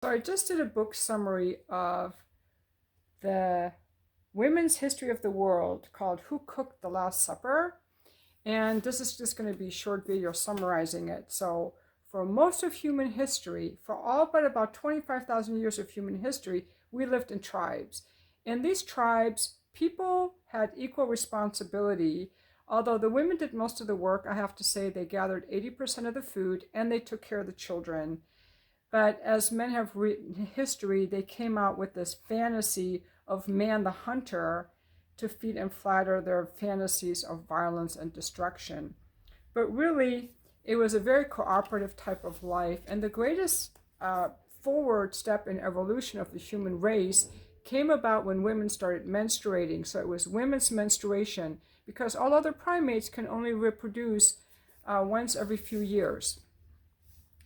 So I just did a book summary of the women's history of the world called Who Cooked the Last Supper? And this is just going to be a short video summarizing it. So for most of human history, for all but about 25,000 years of human history, we lived in tribes. In these tribes, people had equal responsibility. Although the women did most of the work, I have to say they gathered 80% of the food and they took care of the children. But as men have written history, they came out with this fantasy of man the hunter to feed and flatter their fantasies of violence and destruction. But really, it was a very cooperative type of life. And the greatest forward step in evolution of the human race came about when women started menstruating. So it was women's menstruation, because all other primates can only reproduce once every few years.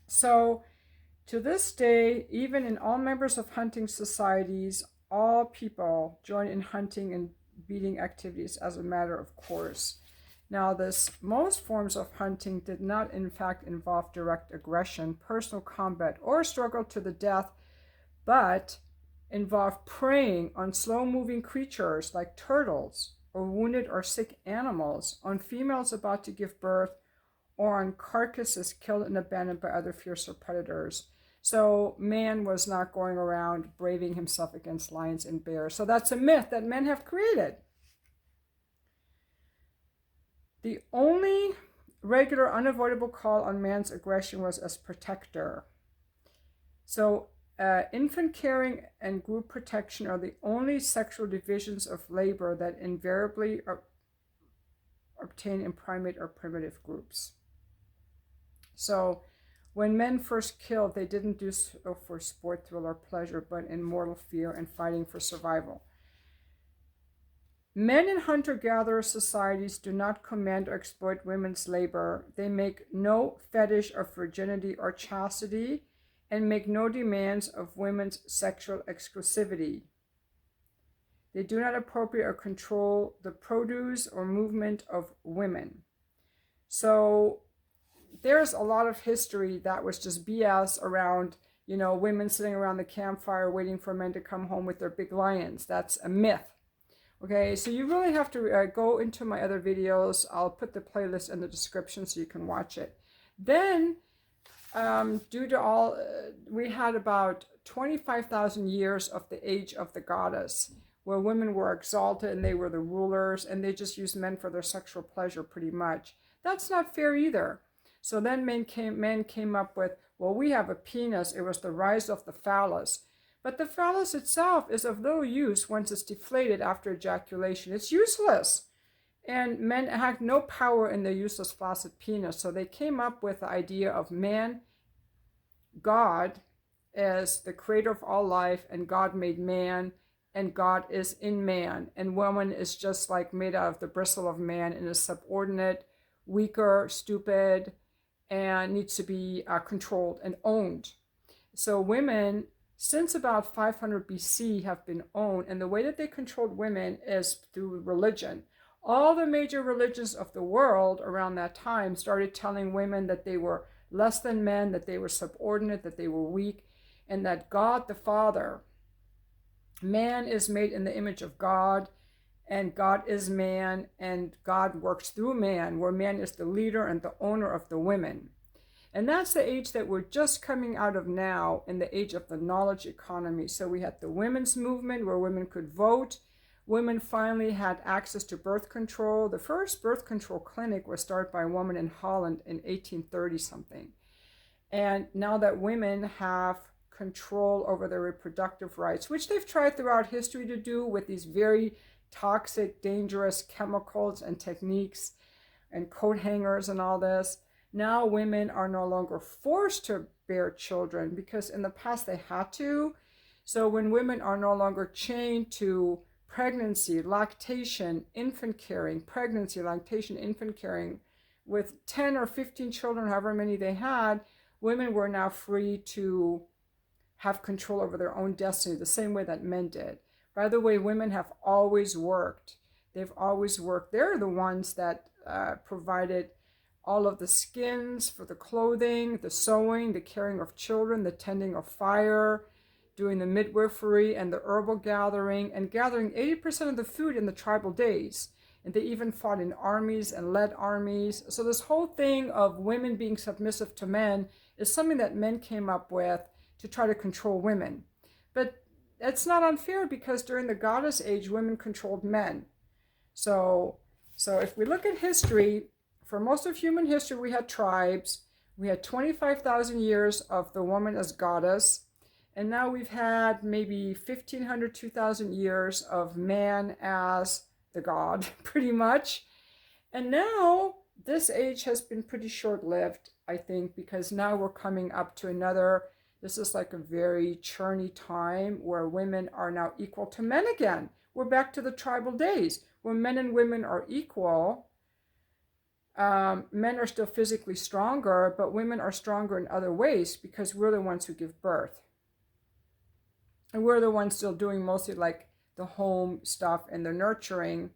So to this day, even in all members of hunting societies, all people join in hunting and beating activities as a matter of course. Now, most forms of hunting did not in fact involve direct aggression, personal combat, or struggle to the death, but involved preying on slow-moving creatures like turtles, or wounded or sick animals, on females about to give birth, or on carcasses killed and abandoned by other fiercer predators. So man was not going around braving himself against lions and bears. So that's a myth that men have created. The only regular, unavoidable call on man's aggression was as protector. So infant caring and group protection are the only sexual divisions of labor that invariably are obtained in primate or primitive groups. So when men first killed, they didn't do so for sport, thrill, or pleasure, but in mortal fear and fighting for survival. Men in hunter-gatherer societies do not command or exploit women's labor. They make no fetish of virginity or chastity and make no demands of women's sexual exclusivity. They do not appropriate or control the produce or movement of women. So there's a lot of history that was just BS around, women sitting around the campfire waiting for men to come home with their big lions. That's a myth. Okay, so you really have to go into my other videos. I'll put the playlist in the description so you can watch it. Then, due to all, we had about 25,000 years of the age of the goddess, where women were exalted and they were the rulers, and they just used men for their sexual pleasure pretty much. That's not fair either. So then men came up with, well, we have a penis. It was the rise of the phallus. But the phallus itself is of little use once it's deflated after ejaculation. It's useless. And men had no power in their useless flaccid penis. So they came up with the idea of man, God, as the creator of all life, and God made man, and God is in man. And woman is just like made out of the bristle of man and is subordinate, weaker, stupid, and needs to be controlled and owned. So women, since about 500 BC, have been owned, and the way that they controlled women is through religion. All the major religions of the world around that time started telling women that they were less than men, that they were subordinate, that they were weak, and that God the Father, man is made in the image of God, and God is man, and God works through man, where man is the leader and the owner of the women. And that's the age that we're just coming out of now, in the age of the knowledge economy. So we had the women's movement where women could vote. Women finally had access to birth control. The first birth control clinic was started by a woman in Holland in 1830 something. And now that women have control over their reproductive rights, which they've tried throughout history to do with these very toxic, dangerous chemicals and techniques and coat hangers and all this. Now women are no longer forced to bear children, because in the past they had to. So when women are no longer chained to pregnancy, lactation, infant caring, pregnancy, lactation, infant caring, with 10 or 15 children, however many they had, women were now free to have control over their own destiny, the same way that men did. By the way, women have always worked. They've always worked. They're the ones that provided all of the skins for the clothing, the sewing, the caring of children, the tending of fire, doing the midwifery and the herbal gathering, and gathering 80% of the food in the tribal days. And they even fought in armies and led armies. So this whole thing of women being submissive to men is something that men came up with to try to control women. But it's not unfair, because during the goddess age, women controlled men. So if we look at history, for most of human history, we had tribes. We had 25,000 years of the woman as goddess. And now we've had maybe 1,500, 2,000 years of man as the god, pretty much. And now this age has been pretty short-lived, I think, because now we're coming up to another, this is like a very churny time where women are now equal to men again. We're back to the tribal days where men and women are equal. Men are still physically stronger, but women are stronger in other ways because we're the ones who give birth. And we're the ones still doing mostly like the home stuff and the nurturing.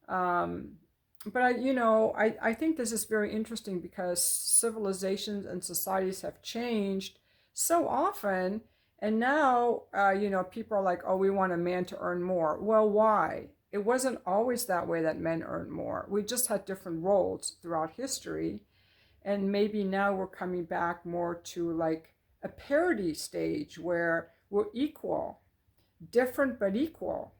But I think this is very interesting because civilizations and societies have changed so often. And now, people are like, oh, we want a man to earn more. Well, why? It wasn't always that way that men earned more. We just had different roles throughout history. And maybe now we're coming back more to like a parity stage where we're equal, different but equal.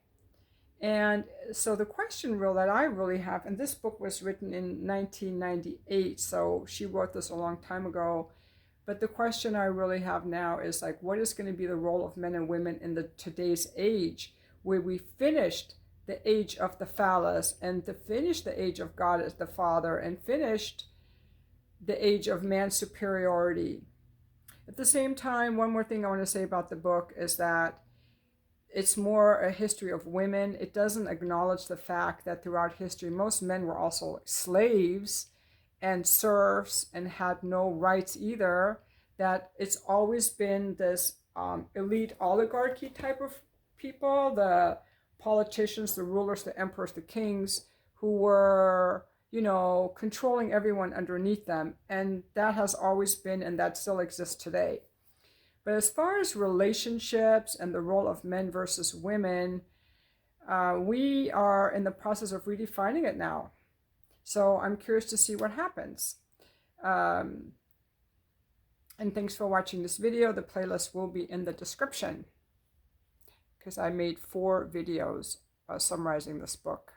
And so the question that I really have, and this book was written in 1998, so she wrote this a long time ago, but the question I really have now is like, what is going to be the role of men and women in today's age, where we finished the age of the phallus and to finish the age of God as the Father and finished the age of man's superiority. At the same time, one more thing I want to say about the book is that it's more a history of women. It doesn't acknowledge the fact that throughout history, most men were also slaves and serfs and had no rights either, that it's always been this elite oligarchy type of people, the politicians, the rulers, the emperors, the kings, who were, controlling everyone underneath them. And that has always been, and that still exists today. But as far as relationships and the role of men versus women, we are in the process of redefining it now. So I'm curious to see what happens. And thanks for watching this video. The playlist will be in the description because I made 4 videos summarizing this book.